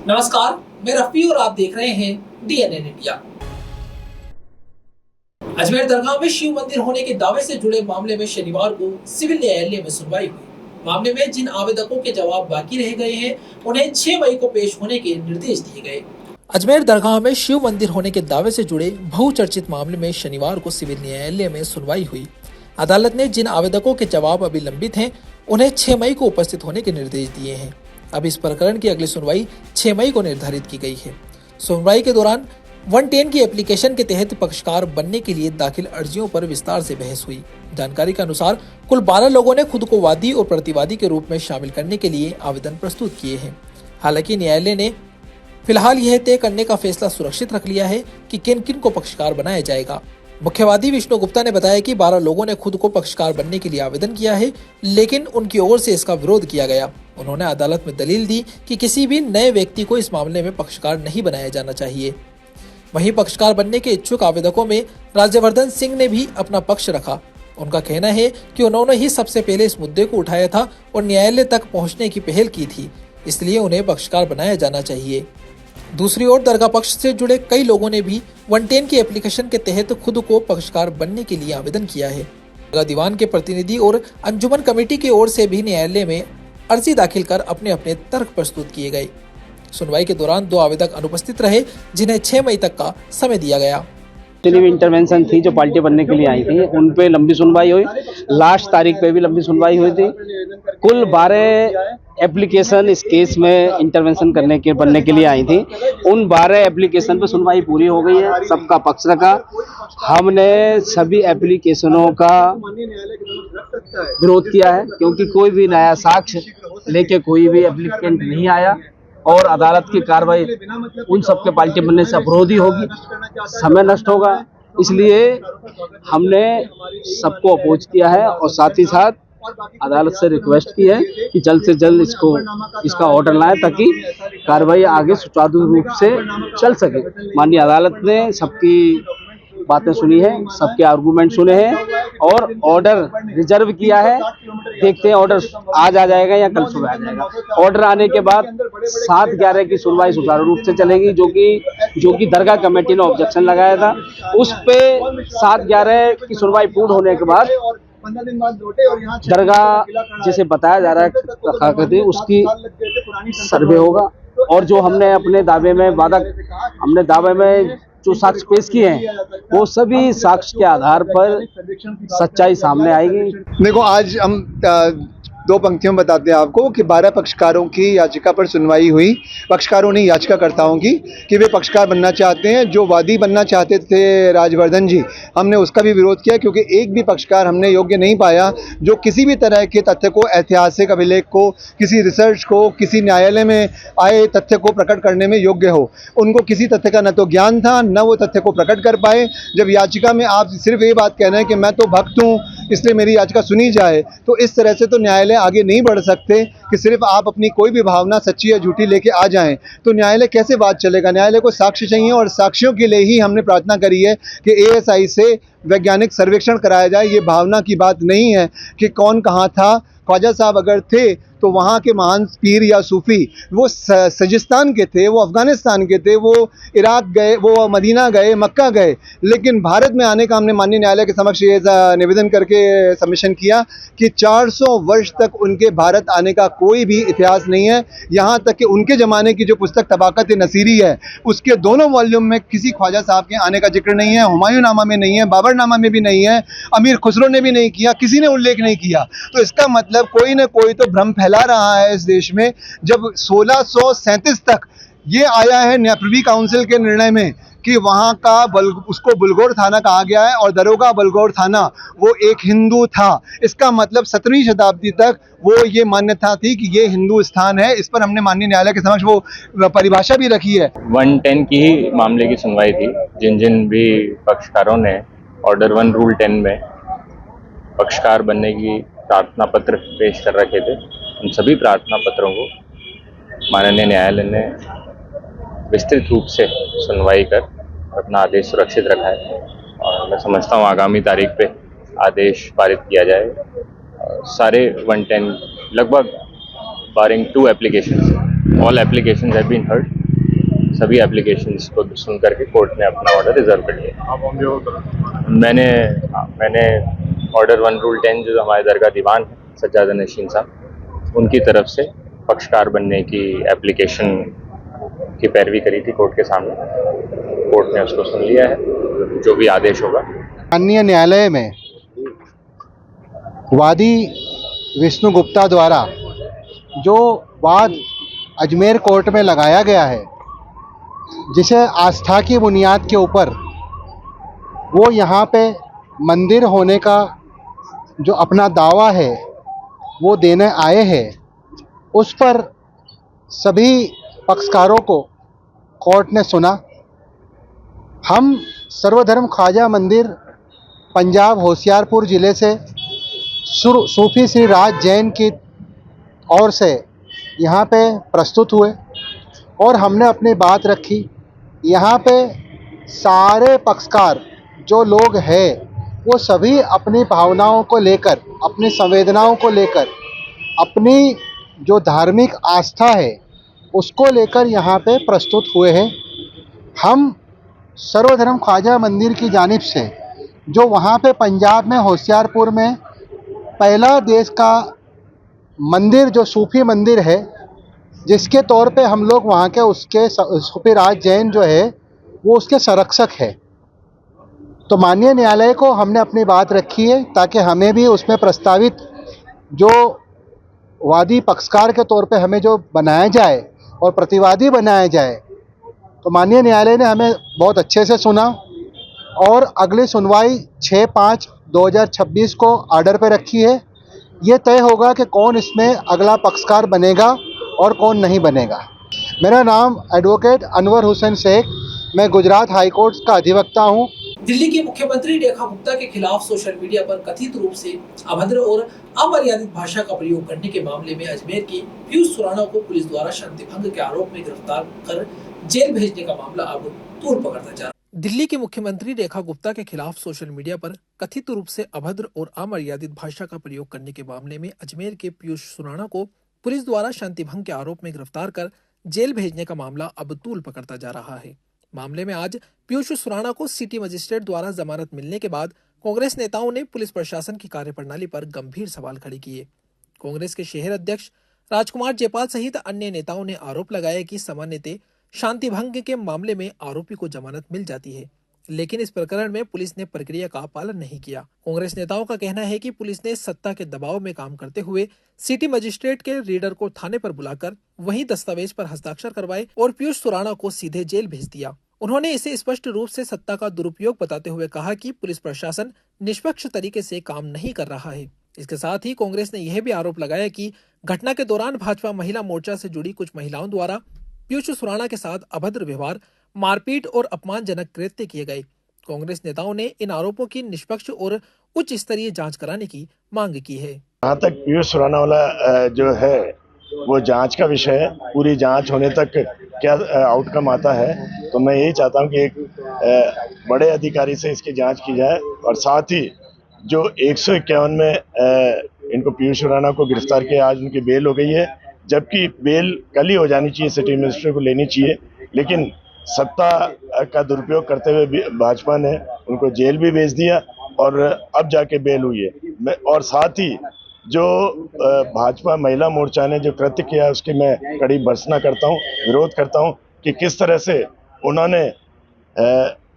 नमस्कार, मैं रफी और आप देख रहे हैं DNN इंडिया। अजमेर दरगाह में शिव मंदिर होने के दावे से जुड़े मामले में शनिवार को सिविल न्यायालय में सुनवाई हुई। मामले में जिन आवेदकों के जवाब बाकी रह गए हैं, उन्हें 6 मई को पेश होने के निर्देश दिए गए। अजमेर दरगाह में शिव मंदिर होने के दावे से जुड़े बहुचर्चित मामले में शनिवार को सिविल न्यायालय में सुनवाई हुई। अदालत ने जिन आवेदकों के जवाब अभी लंबित हैं, उन्हें 6 मई को उपस्थित होने के निर्देश दिए हैं। अब इस प्रकरण की अगली सुनवाई 6 मई को निर्धारित की गई है। सुनवाई के दौरान 110 की एप्लीकेशन के तहत पक्षकार बनने के लिए दाखिल अर्जियों पर विस्तार से बहस हुई। जानकारी के अनुसार कुल 12 लोगों ने खुद को वादी और प्रतिवादी के रूप में शामिल करने के लिए आवेदन प्रस्तुत किए हैं। हालांकि न्यायालय ने फिलहाल यह तय करने का फैसला सुरक्षित रख लिया है कि किन किन को पक्षकार बनाया जाएगा। मुख्यवादी विष्णु गुप्ता ने बताया कि 12 लोगों ने खुद को पक्षकार बनने के लिए आवेदन किया है, लेकिन उनकी ओर से इसका विरोध किया गया। उन्होंने अदालत में दलील दी कि किसी भी नए व्यक्ति को इस मामले में पक्षकार नहीं बनाया जाना चाहिए। वहीं पक्षकार बनने के इच्छुक आवेदकों में राज्यवर्धन सिंह ने भी अपना पक्ष रखा। उनका कहना है कि उन्होंने ही सबसे पहले इस मुद्दे को उठाया था और न्यायालय तक पहुंचने की पहल की थी, इसलिए उन्हें पक्षकार बनाया जाना चाहिए। दूसरी ओर दरगाह पक्ष से जुड़े कई लोगों ने भी 110 की एप्लीकेशन के तहत खुद को पक्षकार बनने के लिए आवेदन किया है। दरगाह दीवान के प्रतिनिधि और अंजुमन कमेटी की ओर से भी न्यायालय में अर्जी दाखिल कर अपने अपने तर्क प्रस्तुत किए गए। सुनवाई के दौरान 2 आवेदक अनुपस्थित रहे, जिन्हें 6 मई तक का समय दिया गया। जितनी भी इंटरवेंशन थी जो पार्टी बनने के लिए आई थी, उन पे लंबी सुनवाई हुई। लास्ट तारीख पे भी लंबी सुनवाई हुई थी। कुल 12 एप्लीकेशन इस केस में इंटरवेंशन बनने के लिए आई थी। उन 12 एप्लीकेशन पे सुनवाई पूरी हो गई है, सबका पक्ष रखा। हमने सभी एप्लीकेशनों का विरोध किया है, क्योंकि कोई भी नया साक्ष्य लेके कोई भी एप्लीकेंट नहीं आया और अदालत की कार्रवाई उन सबके पार्टी बनने से अवरोधी होगी, समय नष्ट होगा। इसलिए हमने सबको अपोज किया है और साथ ही साथ अदालत से रिक्वेस्ट की है कि जल्द से जल्द इसका ऑर्डर लाएं, ताकि कार्रवाई आगे सुचारू रूप से चल सके। माननीय अदालत ने सबकी बातें सुनी है, सबके आर्गूमेंट सुने हैं और ऑर्डर रिजर्व किया है। देखते हैं ऑर्डर आज आ जाएगा या कल सुबह आ जाएगा। ऑर्डर आने के बाद 7/11 की सुनवाई सुचारू रूप से चलेगी, जो कि दरगाह कमेटी ने ऑब्जेक्शन लगाया था। उस पे 7/11 की सुनवाई पूर्ण होने के बाद दरगाह जैसे बताया जा रहा है उसकी सर्वे होगा और जो हमने अपने दावे में जो साक्ष्य पेश किए हैं, वो सभी साक्ष्य के आधार पर सच्चाई सामने आएगी। देखो, आज हम 2 पंक्तियों में बताते हैं आपको कि 12 पक्षकारों की याचिका पर सुनवाई हुई। पक्षकारों ने याचिकाकर्ताओं की कि वे पक्षकार बनना चाहते हैं। जो वादी बनना चाहते थे राजवर्धन जी, हमने उसका भी विरोध किया, क्योंकि एक भी पक्षकार हमने योग्य नहीं पाया जो किसी भी तरह के तथ्य को, ऐतिहासिक अभिलेख को, किसी रिसर्च को, किसी न्यायालय में आए तथ्य को प्रकट करने में योग्य हो। उनको किसी तथ्य का न तो ज्ञान था, न वो तथ्य को प्रकट कर पाए। जब याचिका में आप सिर्फ ये बात कह रहे हैं कि मैं तो भक्त हूँ इसलिए मेरी याचिका सुनी जाए, तो इस तरह से तो न्यायालय आगे नहीं बढ़ सकते कि सिर्फ आप अपनी कोई भी भावना सच्ची या झूठी लेके आ जाएं। तो न्यायालय कैसे बात चलेगा? न्यायालय को साक्ष्य चाहिए और साक्ष्यों के लिए ही हमने प्रार्थना करी है कि ASI से वैज्ञानिक सर्वेक्षण कराया जाए। ये भावना की बात नहीं है कि कौन कहाँ था। ख्वाजा साहब अगर थे तो वहाँ के महान पीर या सूफी वो सजिस्तान के थे, वो अफ़गानिस्तान के थे, वो इराक गए, वो मदीना गए, मक्का गए, लेकिन भारत में आने का हमने माननीय न्यायालय के समक्ष ये निवेदन करके सबमिशन किया कि 400 वर्ष तक उनके भारत आने का कोई भी इतिहास नहीं है। यहाँ तक कि उनके ज़माने की जो पुस्तक तबाक़त नसीरी है, उसके दोनों वॉल्यूम में किसी ख्वाजा साहब के आने का जिक्र नहीं है। हुमायूं नामा में नहीं है, बाबर नामा में भी नहीं है, अमीर खुसरो ने भी नहीं किया, किसी ने उल्लेख नहीं किया। तो इसका मतलब कोई न कोई तो भ्रम फैला रहा है इस देश में। जब 1637 तक ये आया है प्रिवी काउंसिल के निर्णय में कि वहाँ का उसको बुलगोर थाना कहा गया है और दरोगा बुलगोर थाना वो एक हिंदू था। इसका मतलब 17वीं शताब्दी तक वो ये मान्यता थी कि ये हिंदू स्थान है। इस पर हमने माननीय न्यायालय के समक्ष वो परिभाषा भी रखी है। 110 की ही मामले की सुनवाई थी। जिन भी पक्षकारों ने ऑर्डर 1 रूल 10 में पक्षकार बनने की प्रार्थना पत्र पेश कर रखे थे, उन सभी प्रार्थना पत्रों को माननीय न्यायालय ने विस्तृत रूप से सुनवाई कर अपना आदेश सुरक्षित रखा है और मैं समझता हूँ आगामी तारीख पे आदेश पारित किया जाए। सारे 110 लगभग barring 2 application all applications have been heard. सभी एप्लीकेशंस को सुन करके कोर्ट ने अपना ऑर्डर रिजर्व कर लिया। मैंने ऑर्डर 1 रूल 10 जो हमारे दरगाह दीवान है सज्जाद नशीन साहब, उनकी तरफ से पक्षकार बनने की एप्लीकेशन की पैरवी करी थी कोर्ट के सामने। कोर्ट ने उसको सुन लिया है, जो भी आदेश होगा। माननीय न्यायालय में वादी विष्णु गुप्ता द्वारा जो वाद अजमेर कोर्ट में लगाया गया है, जिसे आस्था की बुनियाद के ऊपर वो यहाँ पे मंदिर होने का जो अपना दावा है वो देने आए हैं, उस पर सभी पक्षकारों को कोर्ट ने सुना। हम सर्वधर्म ख्वाजा मंदिर पंजाब होशियारपुर ज़िले से सूफी श्री राज जैन की ओर से यहाँ पे प्रस्तुत हुए और हमने अपनी बात रखी। यहाँ पे सारे पक्षकार जो लोग हैं वो सभी अपनी भावनाओं को लेकर, अपनी संवेदनाओं को लेकर, अपनी जो धार्मिक आस्था है उसको लेकर यहाँ पे प्रस्तुत हुए हैं। हम सर्वधर्म ख्वाजा मंदिर की जानिब से जो वहाँ पे पंजाब में होशियारपुर में पहला देश का मंदिर जो सूफी मंदिर है, जिसके तौर पे हम लोग वहाँ के उसके सूफी राज जैन जो है वो उसके संरक्षक है, तो माननीय न्यायालय को हमने अपनी बात रखी है ताकि हमें भी उसमें प्रस्तावित जो वादी पक्षकार के तौर पे हमें जो बनाया जाए और प्रतिवादी बनाया जाए, तो माननीय न्यायालय ने हमें बहुत अच्छे से सुना और अगली सुनवाई 6/5/2026 को ऑर्डर पे रखी है। ये तय होगा कि कौन इसमें अगला पक्षकार बनेगा और कौन नहीं बनेगा। मेरा नाम एडवोकेट अनवर हुसैन शेख, मैं गुजरात हाई कोर्ट का अधिवक्ता हूँ। दिल्ली की मुख्यमंत्री रेखा गुप्ता के खिलाफ सोशल मीडिया पर कथित रूप से अभद्र और अमर्यादित भाषा का प्रयोग करने के मामले में अजमेर के पीयूष सुराणा को पुलिस द्वारा शांति भंग के आरोप में गिरफ्तार कर जेल भेजने का मामला अब तूल पकड़ता जा रहा है। दिल्ली की मुख्यमंत्री रेखा गुप्ता के खिलाफ सोशल मीडिया पर कथित रूप से अभद्र और अमर्यादित भाषा का प्रयोग करने के मामले में अजमेर के पीयूष सुराणा को पुलिस द्वारा शांति भंग के आरोप में गिरफ्तार कर जेल भेजने का मामला अब तूल पकड़ता जा रहा है। मामले में आज पीयूष सुराणा को सिटी मजिस्ट्रेट द्वारा जमानत मिलने के बाद कांग्रेस नेताओं ने पुलिस प्रशासन की कार्यप्रणाली पर गंभीर सवाल खड़े किए। कांग्रेस के शहर अध्यक्ष राजकुमार जयपाल सहित अन्य नेताओं ने आरोप लगाया कि सामान्यतः शांति भंग के मामले में आरोपी को जमानत मिल जाती है, लेकिन इस प्रकरण में पुलिस ने प्रक्रिया का पालन नहीं किया। कांग्रेस नेताओं का कहना है कि पुलिस ने सत्ता के दबाव में काम करते हुए सिटी मजिस्ट्रेट के रीडर को थाने पर बुलाकर वहीं दस्तावेज पर हस्ताक्षर करवाए और पीयूष सुराणा को सीधे जेल भेज दिया। उन्होंने इसे स्पष्ट रूप से सत्ता का दुरुपयोग बताते हुए कहा कि पुलिस प्रशासन निष्पक्ष तरीके से काम नहीं कर रहा है। इसके साथ ही कांग्रेस ने यह भी आरोप लगाया कि घटना के दौरान भाजपा महिला मोर्चा से जुड़ी कुछ महिलाओं द्वारा पीयूष सुराणा के साथ अभद्र व्यवहार, मारपीट और अपमानजनक कृत्य किए गए। कांग्रेस नेताओं ने इन आरोपों की निष्पक्ष और उच्च स्तरीय जांच कराने की मांग की है। जहाँ तक पीयूष सुराणा वाला जो है वो जांच का विषय है, पूरी जांच होने तक क्या आउटकम आता है, तो मैं यही चाहता हूँ कि एक बड़े अधिकारी से इसकी जांच की जाए और साथ ही जो 151 में इनको पीयूष सुराणा को गिरफ्तार किया, आज उनकी बेल हो गई है, जबकि बेल कल ही हो जानी चाहिए, सिटी मजिस्ट्रेट को लेनी चाहिए, लेकिन सत्ता का दुरुपयोग करते हुए भाजपा ने उनको जेल भी भेज दिया और अब जाके बेल हुई है। और साथ ही जो भाजपा महिला मोर्चा ने जो कृत्य किया उसकी मैं कड़ी भर्त्सना करता हूं, विरोध करता हूं कि किस तरह से उन्होंने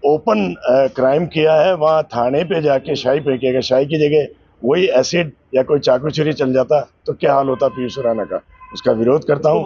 ओपन क्राइम किया है। वहां थाने पे जाके शाही फेंकेगा, शाही की जगह वही एसिड या कोई चाकू छुरी चल जाता तो क्या हाल होता पीयूष सुराणा का। उसका विरोध करता हूं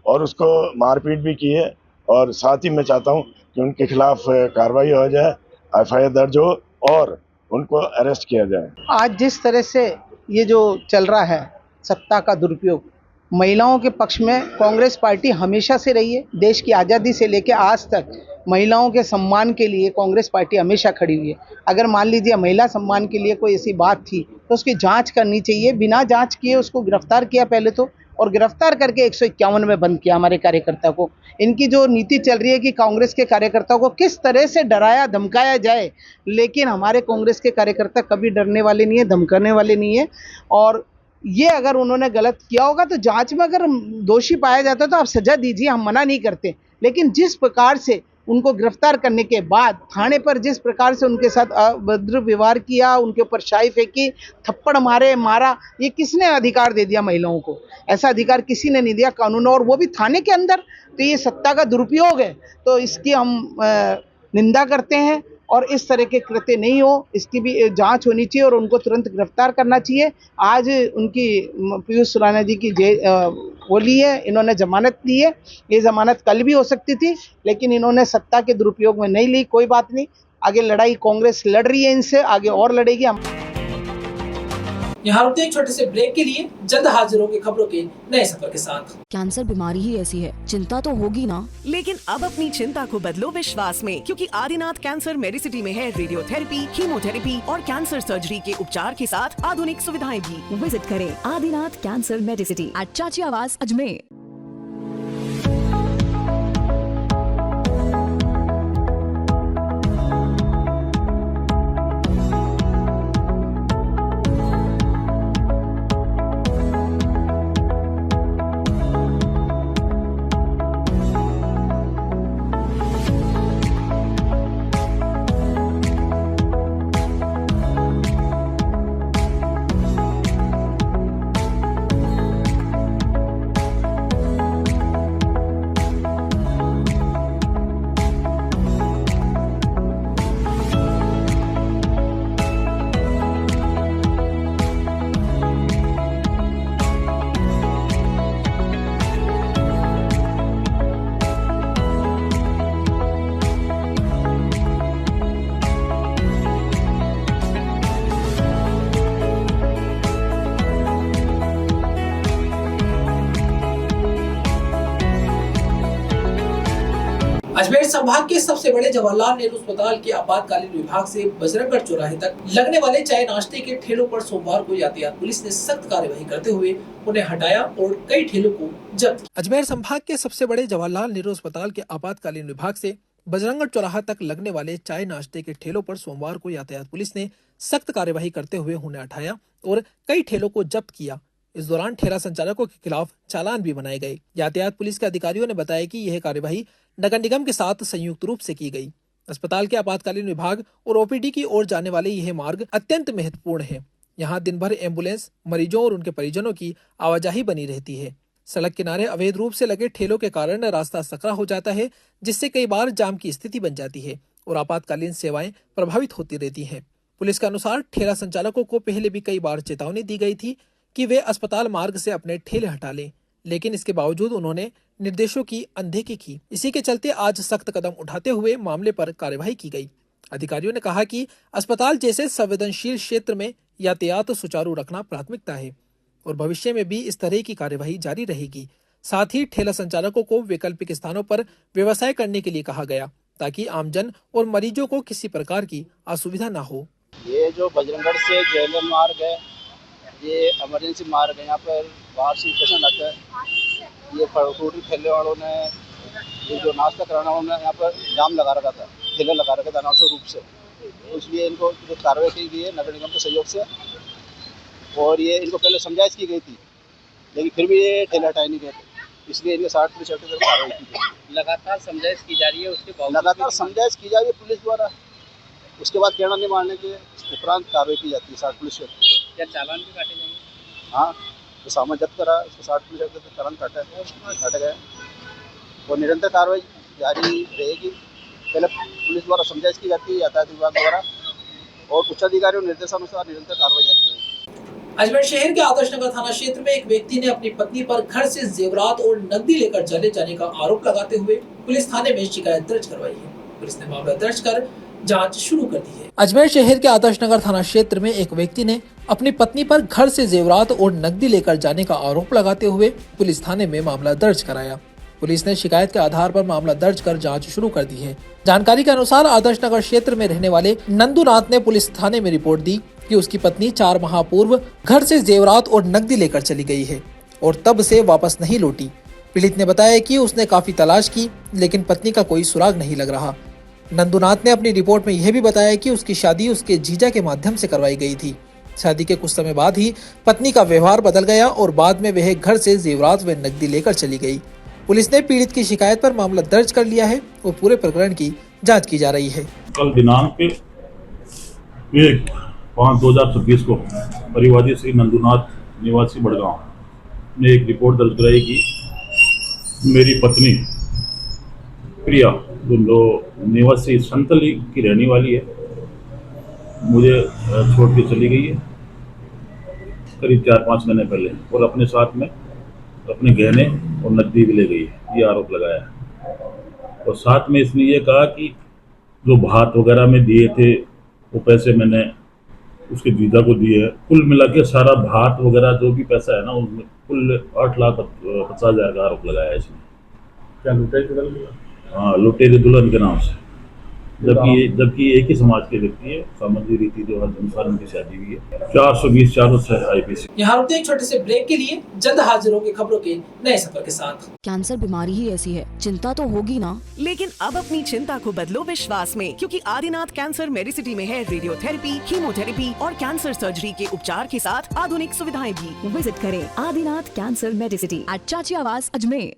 और उसको मारपीट भी की है और साथ ही मैं चाहता हूं कि उनके खिलाफ कार्रवाई हो जाए, FIR दर्ज हो और उनको अरेस्ट किया जाए। आज जिस तरह से ये जो चल रहा है सत्ता का दुरुपयोग, महिलाओं के पक्ष में कांग्रेस पार्टी हमेशा से रही है। देश की आज़ादी से लेकर आज तक महिलाओं के सम्मान के लिए कांग्रेस पार्टी हमेशा खड़ी हुई है। अगर मान लीजिए महिला सम्मान के लिए कोई ऐसी बात थी तो उसकी जांच करनी चाहिए। बिना जांच किए उसको गिरफ्तार किया पहले तो, और गिरफ्तार करके 151 में बंद किया हमारे कार्यकर्ता को। इनकी जो नीति चल रही है कि कांग्रेस के कार्यकर्ताओं को किस तरह से डराया धमकाया जाए, लेकिन हमारे कांग्रेस के कार्यकर्ता कभी डरने वाले नहीं है, धमकाने वाले नहीं है। और ये अगर उन्होंने गलत किया होगा तो जांच में अगर दोषी पाया जाता तो आप सजा दीजिए, हम मना नहीं करते। लेकिन जिस प्रकार से उनको गिरफ्तार करने के बाद थाने पर जिस प्रकार से उनके साथ अभद्र व्यवहार किया, उनके ऊपर शाई फेंकी, थप्पड़ मारा, ये किसने अधिकार दे दिया महिलाओं को? ऐसा अधिकार किसी ने नहीं दिया कानून, और वो भी थाने के अंदर। तो ये सत्ता का दुरुपयोग है, तो इसकी हम निंदा करते हैं और इस तरह के कृत्य नहीं हो, इसकी भी जांच होनी चाहिए और उनको तुरंत गिरफ्तार करना चाहिए। आज उनकी पीयूष सुराना जी की वो ली है, इन्होंने जमानत ली है। ये जमानत कल भी हो सकती थी, लेकिन इन्होंने सत्ता के दुरुपयोग में नहीं ली। कोई बात नहीं, आगे लड़ाई कांग्रेस लड़ रही है इनसे, आगे और लड़ेगी। हम यहाँ रुकते हैं एक छोटे से ब्रेक के लिए, जल्द हाजिर होंगे खबरों के नए सफर के साथ। कैंसर बीमारी ही ऐसी है, चिंता तो होगी ना। लेकिन अब अपनी चिंता को बदलो विश्वास में, क्योंकि आदिनाथ कैंसर मेडिसिटी में है रेडियोथेरेपी, कीमोथेरेपी और कैंसर सर्जरी के उपचार के साथ आधुनिक सुविधाएं भी। विजिट करें आदिनाथ कैंसर मेडिसिटी एट चाची आवास अजमेर। अजमेर संभाग के सबसे बड़े जवाहरलाल नेहरू अस्पताल के आपातकालीन विभाग से बजरंगगढ़ चौराहे तक लगने वाले चाय नाश्ते के ठेलों पर सोमवार को यातायात पुलिस ने सख्त कार्यवाही करते हुए उन्हें हटाया और कई ठेलों को जब्त किया। अजमेर संभाग के सबसे बड़े जवाहरलाल नेहरू अस्पताल के आपातकालीन विभाग से बजरंगगढ़ चौराहा तक लगने वाले चाय नाश्ते के ठेलों पर सोमवार को यातायात पुलिस ने सख्त कार्यवाही करते हुए उन्हें हटाया और कई ठेलों को जब्त किया। इस दौरान ठेला संचालकों के खिलाफ चालान भी बनाए गए। यातायात पुलिस के अधिकारियों ने बताया कि यह कार्यवाही नगर निगम के साथ संयुक्त रूप से की गई। अस्पताल के आपातकालीन विभाग और ओपीडी की ओर जाने वाले यह मार्ग अत्यंत महत्वपूर्ण है। यहाँ दिन भर एम्बुलेंस, मरीजों और उनके परिजनों की आवाजाही बनी रहती है। सड़क किनारे अवैध रूप से लगे ठेलों के कारण रास्ता सकरा हो जाता है, जिससे कई बार जाम की स्थिति बन जाती है और आपातकालीन सेवाएं प्रभावित होती रहती हैं। पुलिस के अनुसार ठेला संचालकों को पहले भी कई बार चेतावनी दी गई थी कि वे अस्पताल मार्ग से अपने ठेले हटा लें, लेकिन इसके बावजूद उन्होंने निर्देशों की अनदेखी की। इसी के चलते आज सख्त कदम उठाते हुए मामले पर कार्यवाही की गई। अधिकारियों ने कहा कि अस्पताल जैसे संवेदनशील क्षेत्र में यातायात सुचारू रखना प्राथमिकता है और भविष्य में भी इस तरह की कार्यवाही जारी रहेगी। साथ ही ठेला संचालकों को वैकल्पिक स्थानों पर व्यवसाय करने के लिए कहा गया, ताकि आमजन और मरीजों को किसी प्रकार की असुविधा न हो। ये जो बजरंगगढ़ से जेलर मार्ग है, ये इमरजेंसी मार्ग है। यहाँ पर बाहर से पेशेंट आता है। ये फ्रूटी ठेले वालों ने, ये जो नाश्ता कराना उन्होंने यहाँ पर जाम लगा रखा था, ठेले लगा रखा था अनावश्यक रूप से। तो इसलिए इनको जो कार्रवाई की गई है नगर निगम के सहयोग से, और ये इनको पहले समझाइश की गई थी, लेकिन फिर भी ये ठेले हटाए नहीं गए थे, इसलिए इनके 60% कार्रवाई की गई। लगातार समझाइश की जा रही है, उसके लगातार समझाइश की जा रही है पुलिस द्वारा। उसके बाद कहना नहीं मानने के उपरांत कार्रवाई की जाती है 60%। क्या चालान भी काटे जाएंगे? हाँ, जो सामान जब्त करा उसको 60% चालान काटा गया और निरंतर कार्रवाई जारी रहेगी। पहले पुलिस द्वारा समझाइश की जाती है यातायात विभाग द्वारा, और उच्चाधिकारियों निर्देशानुसार निरंतर कार्रवाई जारी रहेगी। अजमेर शहर के आदर्श नगर थाना क्षेत्र में एक व्यक्ति ने अपनी पत्नी पर घर से जेवरात और नकदी लेकर चले जाने का आरोप लगाते हुए पुलिस थाने में शिकायत दर्ज करवाई है। पुलिस ने मामला दर्ज कर जांच शुरू कर दी है। अजमेर शहर के आदर्श नगर थाना क्षेत्र में एक व्यक्ति ने अपनी पत्नी पर घर से जेवरात और नकदी लेकर जाने का आरोप लगाते हुए पुलिस थाने में मामला दर्ज कराया। पुलिस ने शिकायत के आधार पर मामला दर्ज कर जांच शुरू कर दी है। जानकारी के अनुसार आदर्श नगर क्षेत्र में रहने वाले नंदूनाथ ने पुलिस थाने में रिपोर्ट दी कि उसकी पत्नी 4 माह पूर्व घर से जेवरात और नकदी लेकर चली गई है और तब से वापस नहीं लौटी। पीड़ित ने बताया कि उसने काफी तलाश की, लेकिन पत्नी का कोई सुराग नहीं लग रहा। नंदूनाथ ने अपनी रिपोर्ट में यह भी बताया कि उसकी शादी उसके जीजा के माध्यम से करवाई गई थी शादी के कुछ समय बाद ही पत्नी का व्यवहार बदल गया और बाद में वह घर से जेवरात व नकदी लेकर चली गई। पुलिस ने पीड़ित की शिकायत पर मामला दर्ज कर लिया है और पूरे प्रकरण की जांच की जा रही है। कल दिनांक 1/5/2026 को परिवादी श्री नंदुनाथ निवासी बड़गांव ने एक रिपोर्ट दर्ज कराई कि मेरी पत्नी प्रिया जो निवासी संतली की रहने वाली है, मुझे छोड़ के चली गई है करीब 4-5 महीने पहले, और अपने साथ में अपने गहने और नकदी भी ले गई है, ये आरोप लगाया है। और साथ में इसने ये कहा कि जो भात वगैरह में दिए थे वो पैसे मैंने उसके जीजा को दिए। कुल मिला के सारा भात वगैरह जो भी पैसा है ना, उसमें कुल 8,50,000 का आरोप लगाया है इसने। क्या लुटेरे के दुल्हन? हाँ, लुटेरे दुल्हन के नाम से, जबकि एक ही समाज के व्यक्ति है, सामाजिक रीति रिवाज अनुसार उनकी शादी हुई है। 420/406 IPC। यहाँ रुकते एक छोटे से ब्रेक के लिए, जल्द हाजिर होंगे खबरों के नए सफर के साथ। कैंसर बीमारी ही ऐसी है, चिंता तो होगी ना। लेकिन अब अपनी चिंता को बदलो विश्वास में, क्योंकि आदिनाथ कैंसर मेडिसिटी में है रेडियोथेरेपी, कीमोथेरेपी और कैंसर सर्जरी के उपचार के साथ आधुनिक सुविधाएं भी। विजिट करें आदिनाथ कैंसर मेडिसिटी एट चाची आवास अजमेर।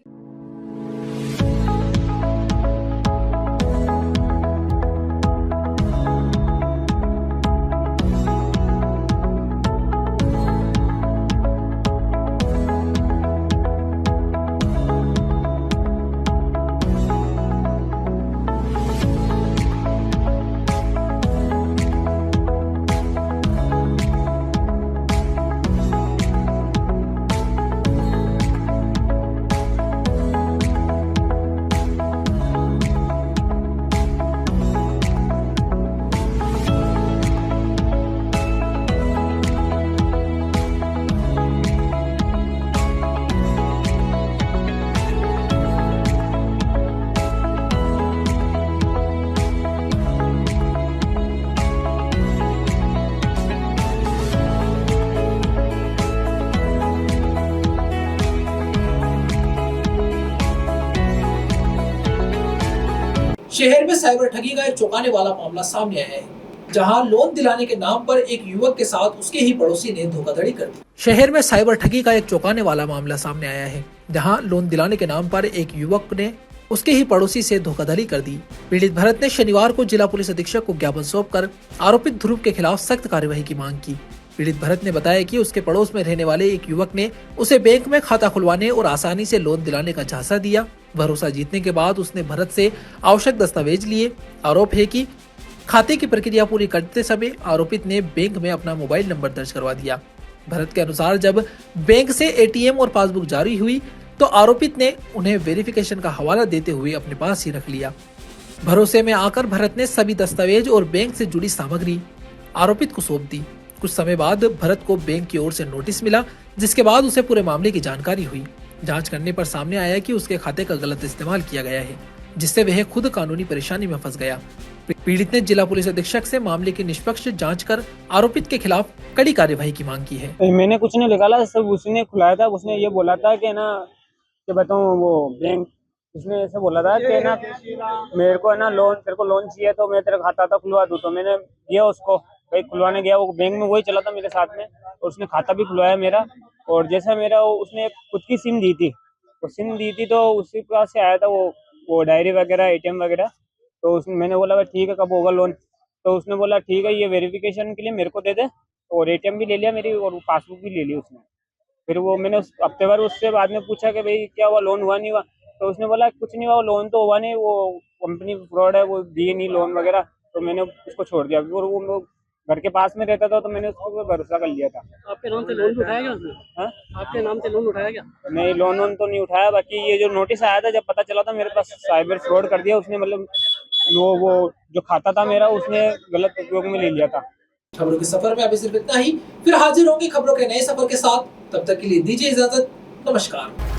शहर में साइबर ठगी का एक चौंकाने वाला मामला सामने आया है, जहां लोन दिलाने के नाम पर एक युवक के साथ उसके ही पड़ोसी ने धोखाधड़ी कर दी। शहर में साइबर ठगी का एक चौंकाने वाला मामला सामने आया है, जहां लोन दिलाने के नाम पर एक युवक ने उसके ही पड़ोसी से धोखाधड़ी कर दी। पीड़ित भरत ने शनिवार को जिला पुलिस अधीक्षक को ज्ञापन सौंपकर आरोपित ध्रुव के खिलाफ सख्त कार्यवाही की मांग की। पीड़ित भरत ने बताया कि उसके पड़ोस में रहने वाले एक युवक ने उसे बैंक में खाता खुलवाने और आसानी से लोन दिलाने का झांसा दिया। भरोसा जीतने के बाद उसने भरत से आवश्यक दस्तावेज लिए। आरोप है कि खाते की प्रक्रिया पूरी करते समय आरोपित ने बैंक में अपना मोबाइल नंबर दर्ज करवा दिया। भरत के अनुसार जब बैंक से ATM और पासबुक जारी हुई तो आरोपित ने उन्हें वेरिफिकेशन का हवाला देते हुए अपने पास ही रख लिया। भरोसे में आकर भरत ने सभी दस्तावेज और बैंक से जुड़ी सामग्री आरोपित को सौंप दी। कुछ समय बाद भरत को बैंक की ओर से नोटिस मिला, जिसके बाद उसे पूरे मामले की जानकारी हुई। जांच करने पर सामने आया कि उसके खाते का गलत इस्तेमाल किया गया है, जिससे वह खुद कानूनी परेशानी में फंस गया। पीड़ित ने जिला पुलिस अधीक्षक से मामले की निष्पक्ष जांच कर आरोपित के खिलाफ कड़ी कार्यवाही की मांग की है। मैंने कुछ नहीं निकाला, सब उसने खुलाया था। उसने ये बोला था कि ना, कि बताऊं, वो बैंक, उसने ऐसे बोला था कि ना मेरे को है ना लोन, तेरे को लोन चाहिए तो मैं तेरा खाता था खुलवा दूं। तो मैंने दिया उसको, भाई खुलवाने गया, वो बैंक में वही चला था मेरे साथ में, और उसने खाता भी खुलवाया मेरा। और जैसा मेरा उसने खुद की सिम दी थी, वो सिम दी थी तो उसी पास से आया था वो डायरी वगैरह, ATM वगैरह। तो उसने, मैंने बोला भाई ठीक है, कब होगा लोन? तो उसने बोला ठीक है, ये वेरिफिकेशन के लिए मेरे को दे दे, और ATM भी ले लिया मेरी, और पासबुक भी ले ली उसने। फिर वो मैंने उस हफ्ते भर उससे बाद में पूछा कि भाई क्या हुआ, लोन हुआ नहीं हुआ? तो उसने बोला कुछ नहीं हुआ, लोन तो हुआ नहीं, वो कंपनी फ्रॉड है, वो दिए नहीं लोन वगैरह। तो मैंने उसको छोड़ दिया, और वो घर के पास में रहता था, तो मैंने उसको भरोसा कर लिया था। आपके नाम से लोन उठाया क्या उसने? हाँ, आपके नाम से लोन उठाया क्या? नहीं, लोन तो नहीं उठाया। बाकी ये जो नोटिस आया था, जब पता चला था मेरे पास साइबर फ्रॉड कर दिया उसने, मतलब वो जो खाता था मेरा, उसने गलत उपयोग में ले लिया था। खबरों के सफर में अभी सिर्फ इतना ही, फिर हाजिर होंगे खबरों के नए सफर के साथ। तब तक के लिए दीजिए इजाजत, नमस्कार।